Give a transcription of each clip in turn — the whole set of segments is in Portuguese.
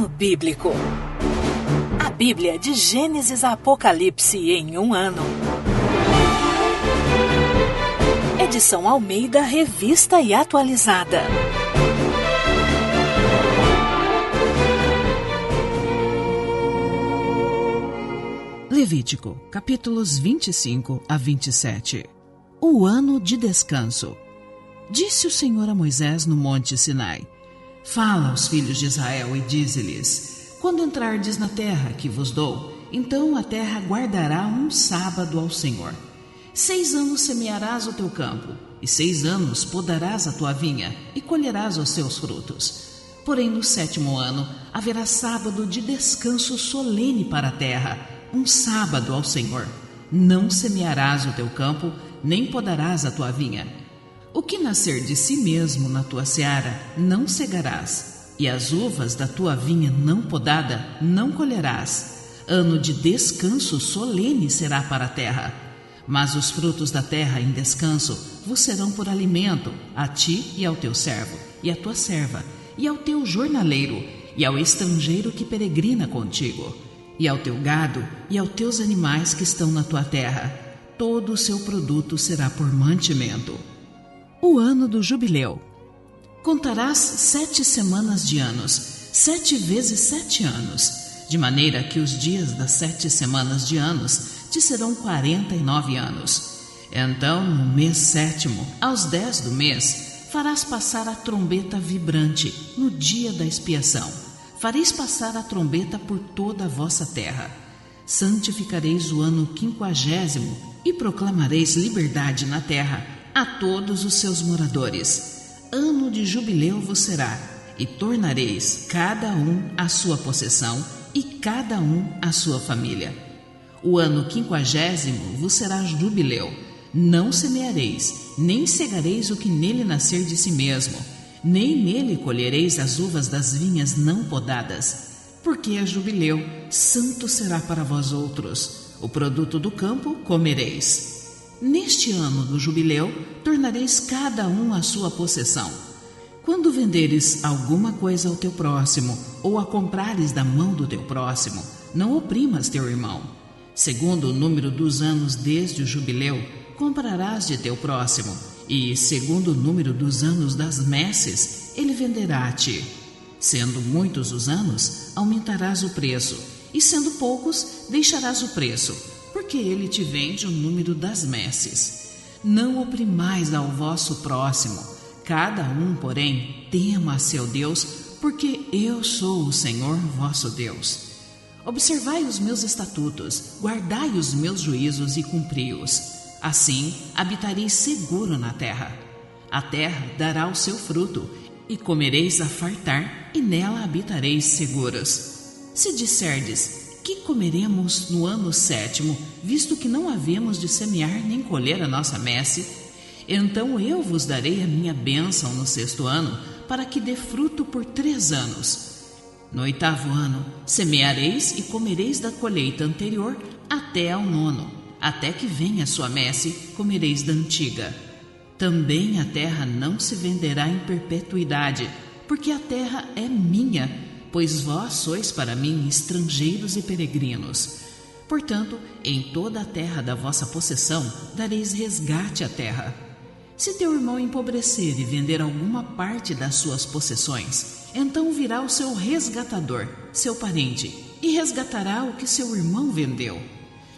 Ano Bíblico. A Bíblia de Gênesis a Apocalipse em um ano. Edição Almeida, revista e atualizada. Levítico, capítulos 25 a 27. O ano de descanso. Disse o Senhor a Moisés no monte Sinai: Fala aos filhos de Israel e dize-lhes: Quando entrardes na terra que vos dou, então a terra guardará um sábado ao Senhor. 6 anos semearás o teu campo, e 6 anos podarás a tua vinha, e colherás os seus frutos. Porém, no 7º ano haverá sábado de descanso solene para a terra, um sábado ao Senhor. Não semearás o teu campo, nem podarás a tua vinha. O que nascer de si mesmo na tua seara, não cegarás, e as uvas da tua vinha não podada, não colherás. Ano de descanso solene será para a terra. Mas os frutos da terra em descanso vos serão por alimento, a ti e ao teu servo, e à tua serva, e ao teu jornaleiro, e ao estrangeiro que peregrina contigo, e ao teu gado, e aos teus animais que estão na tua terra. Todo o seu produto será por mantimento. O ano do jubileu. Contarás 7 semanas de anos, 7 vezes 7 anos, de maneira que os dias das 7 semanas de anos te serão 49 anos. Então, no mês 7º, aos 10 do mês, farás passar a trombeta vibrante no dia da expiação. Fareis passar a trombeta por toda a vossa terra. Santificareis o ano 50º e proclamareis liberdade na terra a todos os seus moradores. Ano de jubileu vos será, e tornareis cada um a sua possessão e cada um a sua família. O ano 50º vos será jubileu. Não semeareis, nem cegareis o que nele nascer de si mesmo, nem nele colhereis as uvas das vinhas não podadas, porque é jubileu, santo será para vós outros. O produto do campo comereis. Neste ano do jubileu, tornareis cada um a sua possessão. Quando venderes alguma coisa ao teu próximo, ou a comprares da mão do teu próximo, não oprimas teu irmão. Segundo o número dos anos desde o jubileu, comprarás de teu próximo, e segundo o número dos anos das messes, ele venderá a ti. Sendo muitos os anos, aumentarás o preço, e sendo poucos, deixarás o preço, porque ele te vende o número das messes. Não oprimais ao vosso próximo. Cada um, porém, tema a seu Deus, porque eu sou o Senhor vosso Deus. Observai os meus estatutos, guardai os meus juízos e cumpri-os. Assim habitareis seguro na terra. A terra dará o seu fruto, e comereis a fartar, e nela habitareis seguros. Se disserdes: que comeremos no ano 7º, visto que não havemos de semear nem colher a nossa messe? Então eu vos darei a minha bênção no 6º ano, para que dê fruto por 3 anos. No 8º ano, semeareis e comereis da colheita anterior até ao 9º. Até que venha a sua messe, comereis da antiga. Também a terra não se venderá em perpetuidade, porque a terra é minha, pois vós sois para mim estrangeiros e peregrinos. Portanto, em toda a terra da vossa possessão dareis resgate à terra. Se teu irmão empobrecer e vender alguma parte das suas possessões, então virá o seu resgatador, seu parente, e resgatará o que seu irmão vendeu.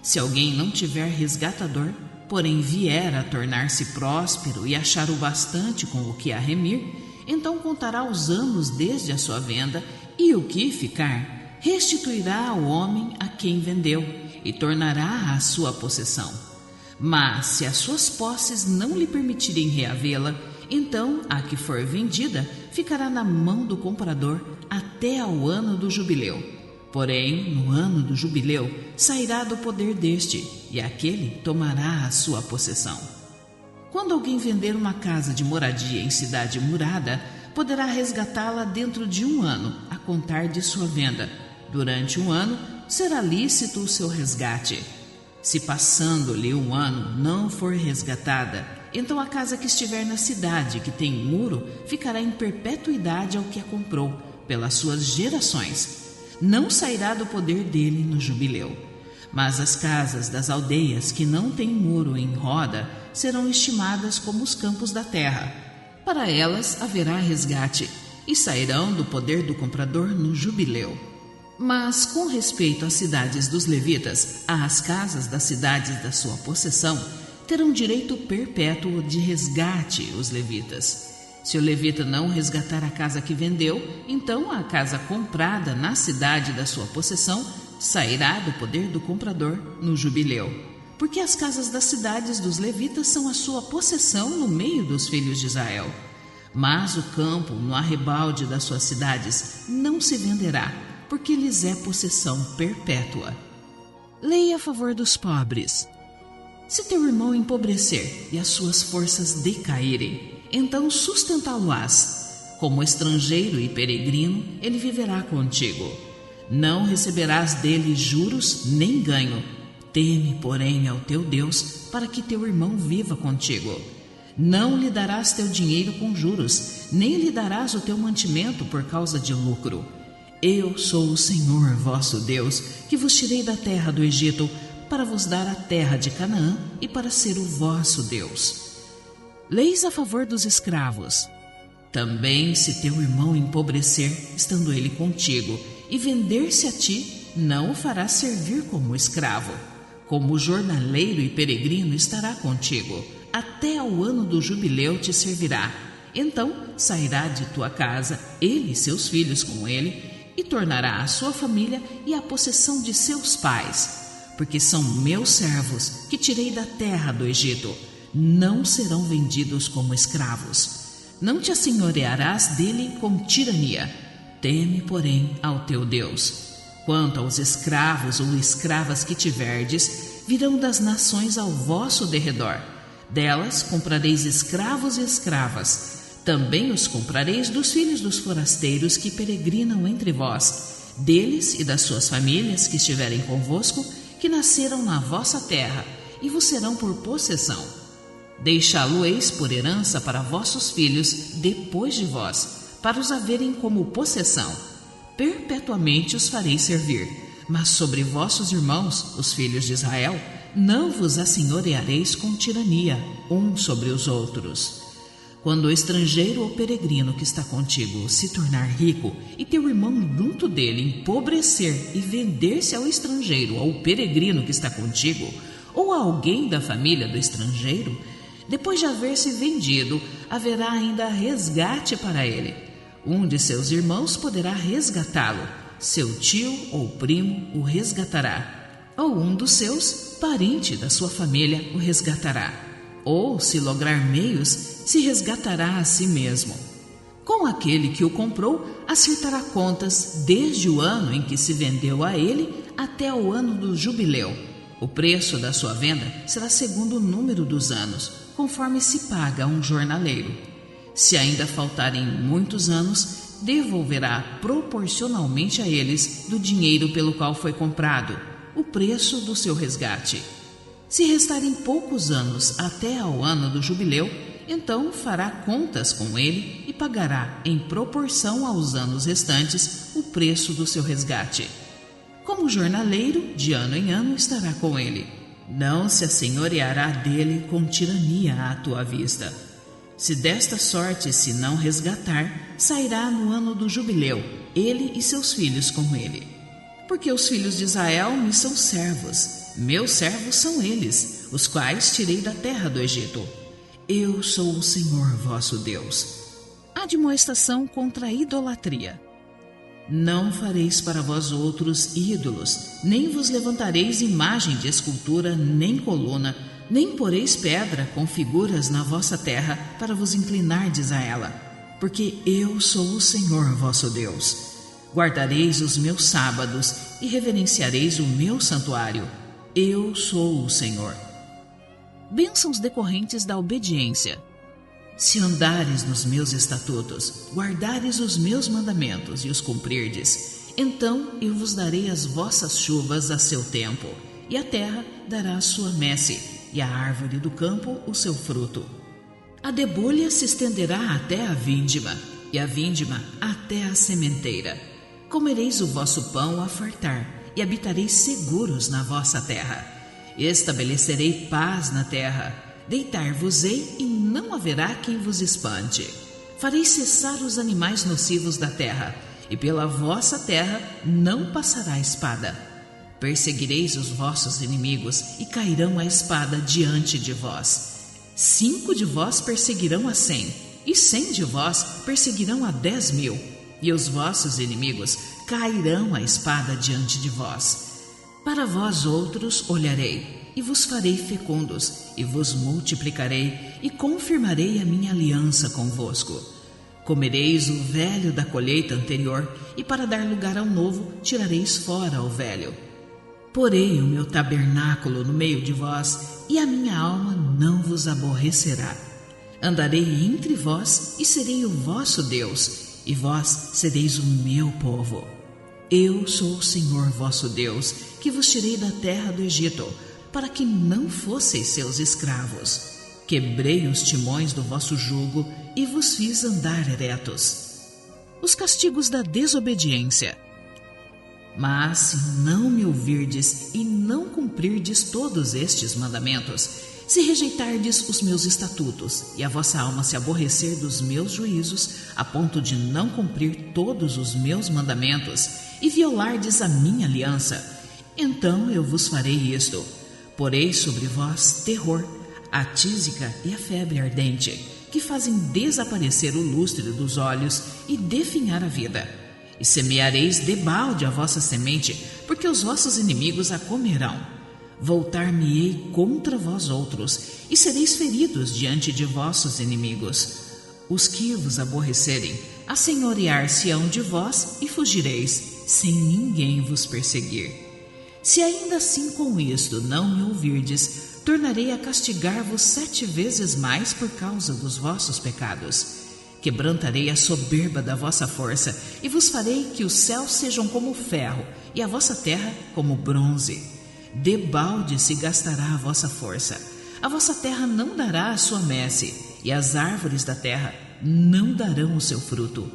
Se alguém não tiver resgatador, porém vier a tornar-se próspero e achar o bastante com o que a remir, então contará os anos desde a sua venda, e o que ficar, restituirá ao homem a quem vendeu, e tornará a sua possessão. Mas se as suas posses não lhe permitirem reavê-la, então a que for vendida ficará na mão do comprador até ao ano do jubileu. Porém, no ano do jubileu, sairá do poder deste, e aquele tomará a sua possessão. Quando alguém vender uma casa de moradia em cidade murada, poderá resgatá-la dentro de 1 ano, a contar de sua venda. Durante 1 ano, será lícito o seu resgate. Se passando-lhe 1 ano não for resgatada, então a casa que estiver na cidade que tem muro ficará em perpetuidade ao que a comprou, pelas suas gerações. Não sairá do poder dele no jubileu. Mas as casas das aldeias que não têm muro em roda serão estimadas como os campos da terra. Para elas haverá resgate e sairão do poder do comprador no jubileu. Mas com respeito às cidades dos levitas, às casas das cidades da sua possessão, terão direito perpétuo de resgate os levitas. Se o levita não resgatar a casa que vendeu, então a casa comprada na cidade da sua possessão sairá do poder do comprador no jubileu. Porque as casas das cidades dos levitas são a sua possessão no meio dos filhos de Israel. Mas o campo no arrebalde das suas cidades não se venderá, porque lhes é possessão perpétua. Lei a favor dos pobres. Se teu irmão empobrecer e as suas forças decaírem, então sustentá-lo-ás. Como estrangeiro e peregrino, ele viverá contigo. Não receberás dele juros nem ganho. Teme, porém, ao teu Deus, para que teu irmão viva contigo. Não lhe darás teu dinheiro com juros, nem lhe darás o teu mantimento por causa de lucro. Eu sou o Senhor vosso Deus, que vos tirei da terra do Egito, para vos dar a terra de Canaã e para ser o vosso Deus. Leis a favor dos escravos. Também se teu irmão empobrecer, estando ele contigo, e vender-se a ti, não o farás servir como escravo. Como jornaleiro e peregrino estará contigo, até ao ano do jubileu te servirá. Então sairá de tua casa, ele e seus filhos com ele, e tornará a sua família e a possessão de seus pais. Porque são meus servos, que tirei da terra do Egito. Não serão vendidos como escravos. Não te assenhorearás dele com tirania. Teme, porém, ao teu Deus. Quanto aos escravos ou escravas que tiverdes, virão das nações ao vosso derredor. Delas comprareis escravos e escravas. Também os comprareis dos filhos dos forasteiros que peregrinam entre vós, deles e das suas famílias que estiverem convosco, que nasceram na vossa terra, e vos serão por possessão. Deixá-lo-eis por herança para vossos filhos depois de vós, para os haverem como possessão. Perpetuamente os farei servir, mas sobre vossos irmãos, os filhos de Israel, não vos assenhoreareis com tirania, uns sobre os outros. Quando o estrangeiro ou peregrino que está contigo se tornar rico e teu irmão junto dele empobrecer e vender-se ao estrangeiro ou peregrino que está contigo, ou a alguém da família do estrangeiro, depois de haver se vendido, haverá ainda resgate para ele. Um de seus irmãos poderá resgatá-lo, seu tio ou primo o resgatará, ou um dos seus, parente da sua família, o resgatará. Ou, se lograr meios, se resgatará a si mesmo. Com aquele que o comprou, acertará contas desde o ano em que se vendeu a ele até o ano do jubileu. O preço da sua venda será segundo o número dos anos, conforme se paga a um jornaleiro. Se ainda faltarem muitos anos, devolverá proporcionalmente a eles do dinheiro pelo qual foi comprado, o preço do seu resgate. Se restarem poucos anos até ao ano do jubileu, então fará contas com ele e pagará, em proporção aos anos restantes, o preço do seu resgate. Como jornaleiro, de ano em ano estará com ele. Não se assenhoreará dele com tirania à tua vista. Se desta sorte se não resgatar, sairá no ano do jubileu, ele e seus filhos com ele. Porque os filhos de Israel me são servos, meus servos são eles, os quais tirei da terra do Egito. Eu sou o Senhor vosso Deus. Admoestação contra a idolatria. Não fareis para vós outros ídolos, nem vos levantareis imagem de escultura, nem coluna, nem poreis pedra com figuras na vossa terra para vos inclinardes a ela, porque eu sou o Senhor vosso Deus. Guardareis os meus sábados e reverenciareis o meu santuário. Eu sou o Senhor. Bênçãos decorrentes da obediência. Se andares nos meus estatutos, guardares os meus mandamentos e os cumprirdes, então eu vos darei as vossas chuvas a seu tempo, e a terra dará a sua messe, e a árvore do campo o seu fruto. A debulha se estenderá até a vindima, e a vindima até a sementeira. Comereis o vosso pão a fartar, e habitareis seguros na vossa terra. Estabelecerei paz na terra, deitar-vos-ei e não haverá quem vos espante. Farei cessar os animais nocivos da terra, e pela vossa terra não passará espada. Perseguireis os vossos inimigos, e cairão a espada diante de vós. 5 de vós perseguirão a 100, e 100 de vós perseguirão a 10.000, e os vossos inimigos cairão a espada diante de vós. Para vós outros olharei, e vos farei fecundos, e vos multiplicarei, e confirmarei a minha aliança convosco. Comereis o velho da colheita anterior, e para dar lugar ao novo, tirareis fora o velho. Porei o meu tabernáculo no meio de vós, e a minha alma não vos aborrecerá. Andarei entre vós, e serei o vosso Deus, e vós sereis o meu povo. Eu sou o Senhor vosso Deus, que vos tirei da terra do Egito, para que não fosseis seus escravos. Quebrei os timões do vosso jugo e vos fiz andar eretos. Os castigos da desobediência. Mas se não me ouvirdes e não cumprirdes todos estes mandamentos, se rejeitardes os meus estatutos e a vossa alma se aborrecer dos meus juízos, a ponto de não cumprir todos os meus mandamentos e violardes a minha aliança, então eu vos farei isto: porei sobre vós terror, a tísica e a febre ardente, que fazem desaparecer o lustre dos olhos e definhar a vida. E semeareis debalde a vossa semente, porque os vossos inimigos a comerão. Voltar-me-ei contra vós outros, e sereis feridos diante de vossos inimigos. Os que vos aborrecerem, assenhorear-se-ão de vós, e fugireis, sem ninguém vos perseguir. Se ainda assim com isto não me ouvirdes, tornarei a castigar-vos 7 vezes mais por causa dos vossos pecados. Quebrantarei a soberba da vossa força, e vos farei que os céus sejam como ferro, e a vossa terra como bronze. Debalde se gastará a vossa força. A vossa terra não dará a sua messe, e as árvores da terra não darão o seu fruto.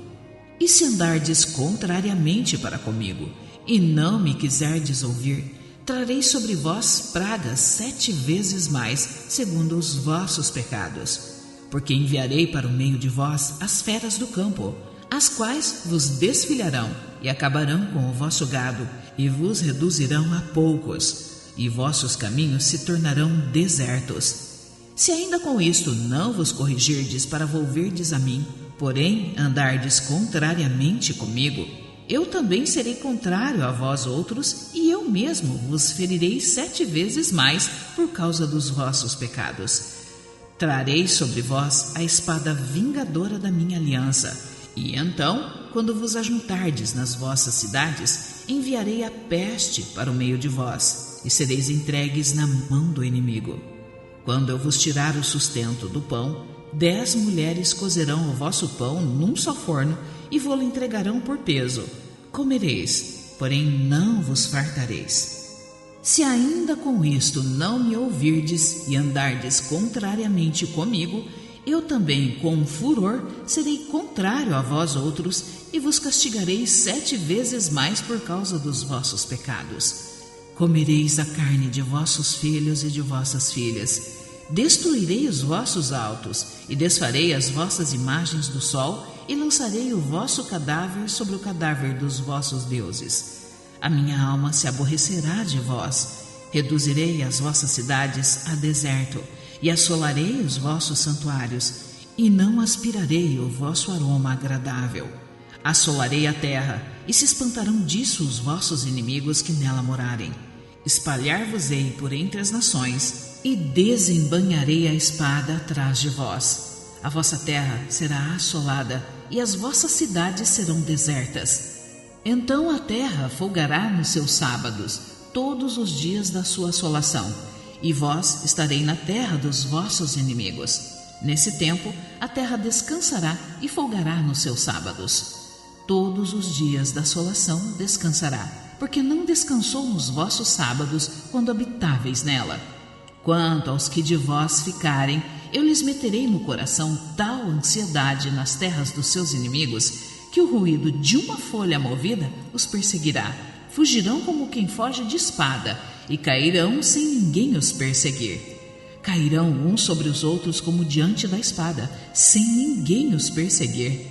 E se andardes contrariamente para comigo, e não me quiserdes ouvir, trarei sobre vós pragas 7 vezes mais, segundo os vossos pecados. Porque enviarei para o meio de vós as feras do campo, as quais vos desfilharão e acabarão com o vosso gado, e vos reduzirão a poucos, e vossos caminhos se tornarão desertos. Se ainda com isto não vos corrigirdes para volverdes a mim, porém andardes contrariamente comigo, eu também serei contrário a vós outros, e eu mesmo vos ferirei 7 vezes mais por causa dos vossos pecados. Trarei sobre vós a espada vingadora da minha aliança, e então, quando vos ajuntardes nas vossas cidades, enviarei a peste para o meio de vós, e sereis entregues na mão do inimigo. Quando eu vos tirar o sustento do pão, 10 mulheres cozerão o vosso pão num só forno, e vô-lo entregarão por peso. Comereis, porém não vos fartareis. Se ainda com isto não me ouvirdes e andardes contrariamente comigo, eu também com furor serei contrário a vós outros, e vos castigarei 7 vezes mais por causa dos vossos pecados. Comereis a carne de vossos filhos e de vossas filhas. Destruirei os vossos altos, e desfarei as vossas imagens do sol, e lançarei o vosso cadáver sobre o cadáver dos vossos deuses. A minha alma se aborrecerá de vós. Reduzirei as vossas cidades a deserto, e assolarei os vossos santuários, e não aspirarei o vosso aroma agradável. Assolarei a terra, e se espantarão disso os vossos inimigos que nela morarem. Espalhar-vos-ei por entre as nações, e desembanharei a espada atrás de vós. A vossa terra será assolada, e as vossas cidades serão desertas. Então a terra folgará nos seus sábados, todos os dias da sua assolação, e vós estarei na terra dos vossos inimigos. Nesse tempo a terra descansará e folgará nos seus sábados. Todos os dias da assolação descansará, porque não descansou nos vossos sábados quando habitáveis nela. Quanto aos que de vós ficarem, eu lhes meterei no coração tal ansiedade nas terras dos seus inimigos, que o ruído de uma folha movida os perseguirá. Fugirão como quem foge de espada, e cairão sem ninguém os perseguir. Cairão uns sobre os outros como diante da espada, sem ninguém os perseguir.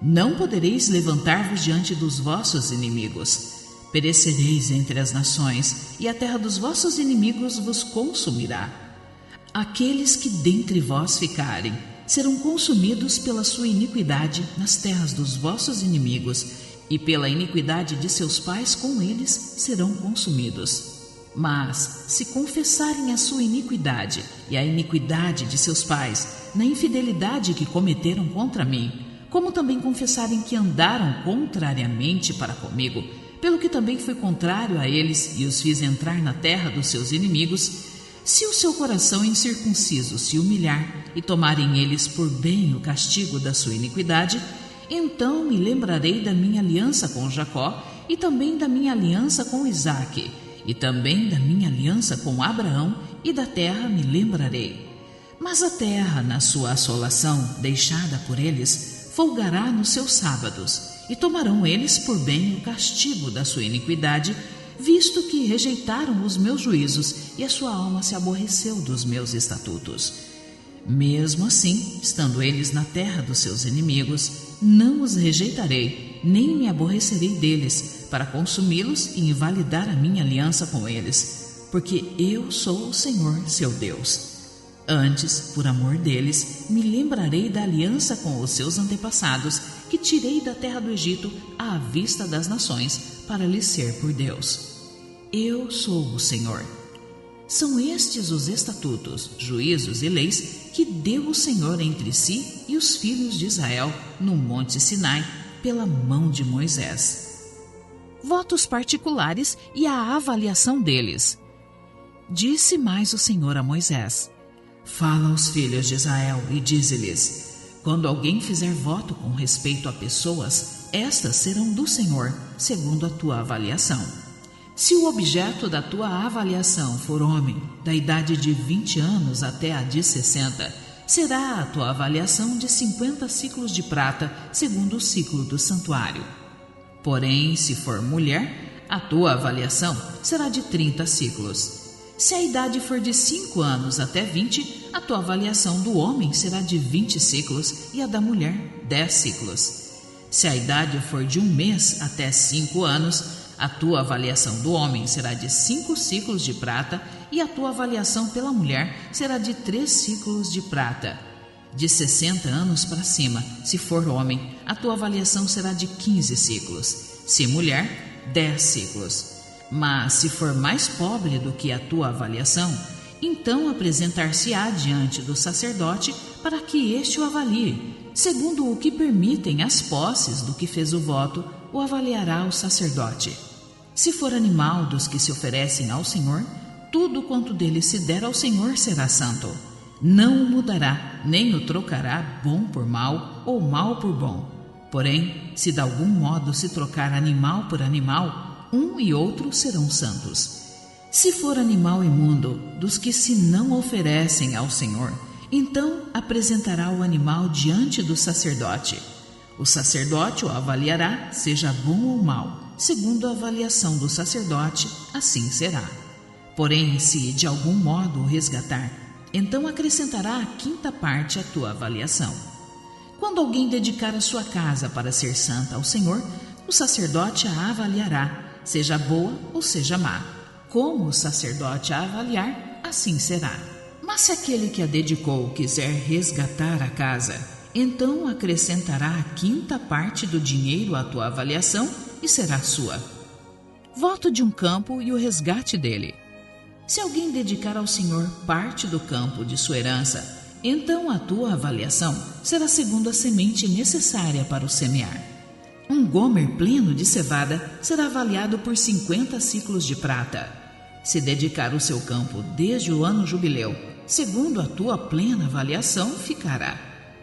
Não podereis levantar-vos diante dos vossos inimigos. Perecereis entre as nações, e a terra dos vossos inimigos vos consumirá. Aqueles que dentre vós ficarem serão consumidos pela sua iniquidade nas terras dos vossos inimigos, e pela iniquidade de seus pais com eles serão consumidos. Mas, se confessarem a sua iniquidade e a iniquidade de seus pais na infidelidade que cometeram contra mim, como também confessarem que andaram contrariamente para comigo, pelo que também fui contrário a eles e os fiz entrar na terra dos seus inimigos, se o seu coração incircunciso se humilhar e tomarem eles por bem o castigo da sua iniquidade, então me lembrarei da minha aliança com Jacó e também da minha aliança com Isaque, e também da minha aliança com Abraão, e da terra me lembrarei. Mas a terra, na sua assolação, deixada por eles, folgará nos seus sábados, e tomarão eles por bem o castigo da sua iniquidade, visto que rejeitaram os meus juízos, e a sua alma se aborreceu dos meus estatutos. Mesmo assim, estando eles na terra dos seus inimigos, não os rejeitarei, nem me aborrecerei deles, para consumi-los e invalidar a minha aliança com eles, porque eu sou o Senhor, seu Deus. Antes, por amor deles, me lembrarei da aliança com os seus antepassados, que tirei da terra do Egito à vista das nações, para lhes ser por Deus. Eu sou o Senhor. São estes os estatutos, juízos e leis que deu o Senhor entre si e os filhos de Israel no Monte Sinai, pela mão de Moisés. Votos particulares e a avaliação deles. Disse mais o Senhor a Moisés: Fala aos filhos de Israel e dize-lhes: quando alguém fizer voto com respeito a pessoas, estas serão do Senhor, segundo a tua avaliação. Se o objeto da tua avaliação for homem, da idade de 20 anos até a de 60, será a tua avaliação de 50 ciclos de prata, segundo o ciclo do santuário. Porém, se for mulher, a tua avaliação será de 30 ciclos. Se a idade for de 5 anos até 20, a tua avaliação do homem será de 20 ciclos e a da mulher 10 ciclos. Se a idade for de 1 mês até 5 anos, a tua avaliação do homem será de 5 ciclos de prata e a tua avaliação pela mulher será de 3 ciclos de prata. De 60 anos para cima, se for homem, a tua avaliação será de 15 ciclos. Se mulher, 10 ciclos. Mas se for mais pobre do que a tua avaliação, então apresentar-se-á diante do sacerdote para que este o avalie. Segundo o que permitem as posses do que fez o voto, o avaliará o sacerdote. Se for animal dos que se oferecem ao Senhor, tudo quanto dele se der ao Senhor será santo. Não o mudará, nem o trocará bom por mal ou mal por bom. Porém, se de algum modo se trocar animal por animal, um e outro serão santos. Se for animal imundo, dos que se não oferecem ao Senhor, então apresentará o animal diante do sacerdote. O sacerdote o avaliará, seja bom ou mau. Segundo a avaliação do sacerdote, assim será. Porém, se de algum modo o resgatar, então acrescentará a 5ª parte à tua avaliação. Quando alguém dedicar a sua casa para ser santa ao Senhor, o sacerdote a avaliará, seja boa ou seja má. Como o sacerdote a avaliar, assim será. Mas se aquele que a dedicou quiser resgatar a casa, então acrescentará a 5ª parte do dinheiro à tua avaliação e será sua. Voto de um campo e o resgate dele. Se alguém dedicar ao Senhor parte do campo de sua herança, então a tua avaliação será segundo a semente necessária para o semear. Um gomer pleno de cevada será avaliado por 50 ciclos de prata. Se dedicar o seu campo desde o ano jubileu, segundo a tua plena avaliação, ficará.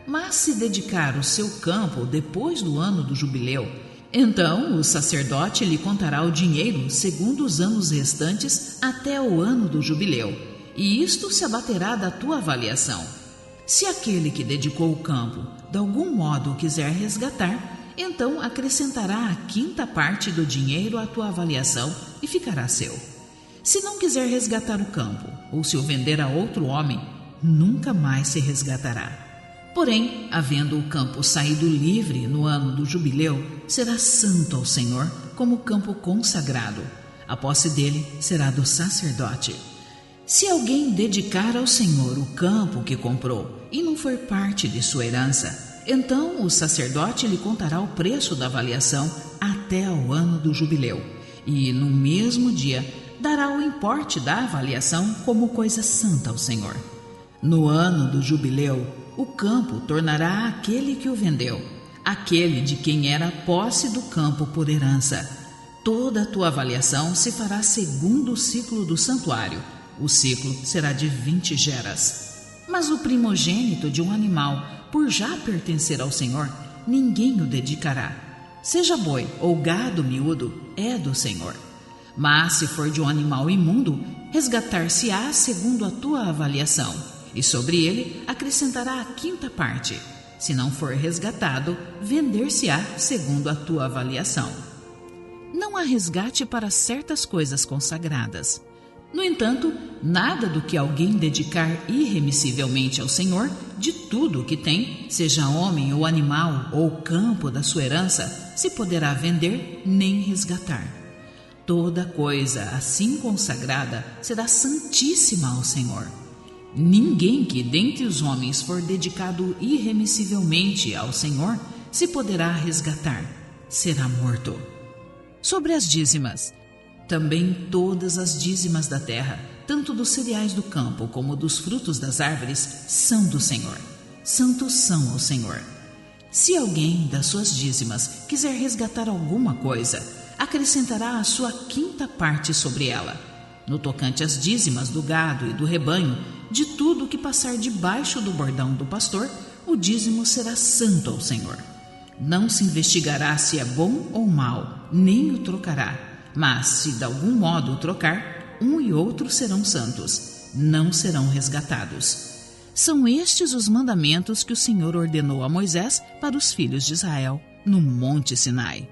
Mas se dedicar o seu campo depois do ano do jubileu, então o sacerdote lhe contará o dinheiro segundo os anos restantes até o ano do jubileu, e isto se abaterá da tua avaliação. Se aquele que dedicou o campo de algum modo o quiser resgatar, então acrescentará a quinta parte do dinheiro à tua avaliação e ficará seu. Se não quiser resgatar o campo, ou se o vender a outro homem, nunca mais se resgatará. Porém, havendo o campo saído livre no ano do jubileu, será santo ao Senhor como campo consagrado. A posse dele será do sacerdote. Se alguém dedicar ao Senhor o campo que comprou e não for parte de sua herança, então o sacerdote lhe contará o preço da avaliação até ao ano do jubileu, e no mesmo dia dará o importe da avaliação como coisa santa ao Senhor. No ano do jubileu, o campo tornará aquele que o vendeu, aquele de quem era a posse do campo por herança. Toda a tua avaliação se fará segundo o ciclo do santuário. O ciclo será de 20 geras. Mas o primogênito de um animal, por já pertencer ao Senhor, ninguém o dedicará. Seja boi ou gado miúdo, é do Senhor. Mas se for de um animal imundo, resgatar-se-á segundo a tua avaliação, e sobre ele acrescentará a quinta parte. Se não for resgatado, vender-se-á segundo a tua avaliação. Não há resgate para certas coisas consagradas. No entanto, nada do que alguém dedicar irremissivelmente ao Senhor, de tudo o que tem, seja homem ou animal ou campo da sua herança, se poderá vender nem resgatar. Toda coisa assim consagrada será santíssima ao Senhor. Ninguém que dentre os homens for dedicado irremissivelmente ao Senhor se poderá resgatar, será morto. Sobre as dízimas, também todas as dízimas da terra, tanto dos cereais do campo como dos frutos das árvores, são do Senhor. Santos são ao Senhor. Se alguém das suas dízimas quiser resgatar alguma coisa, acrescentará a sua quinta parte sobre ela. No tocante às dízimas do gado e do rebanho, de tudo o que passar debaixo do bordão do pastor, o dízimo será santo ao Senhor. Não se investigará se é bom ou mau, nem o trocará. Mas, se de algum modo o trocar, um e outro serão santos, não serão resgatados. São estes os mandamentos que o Senhor ordenou a Moisés para os filhos de Israel, no Monte Sinai.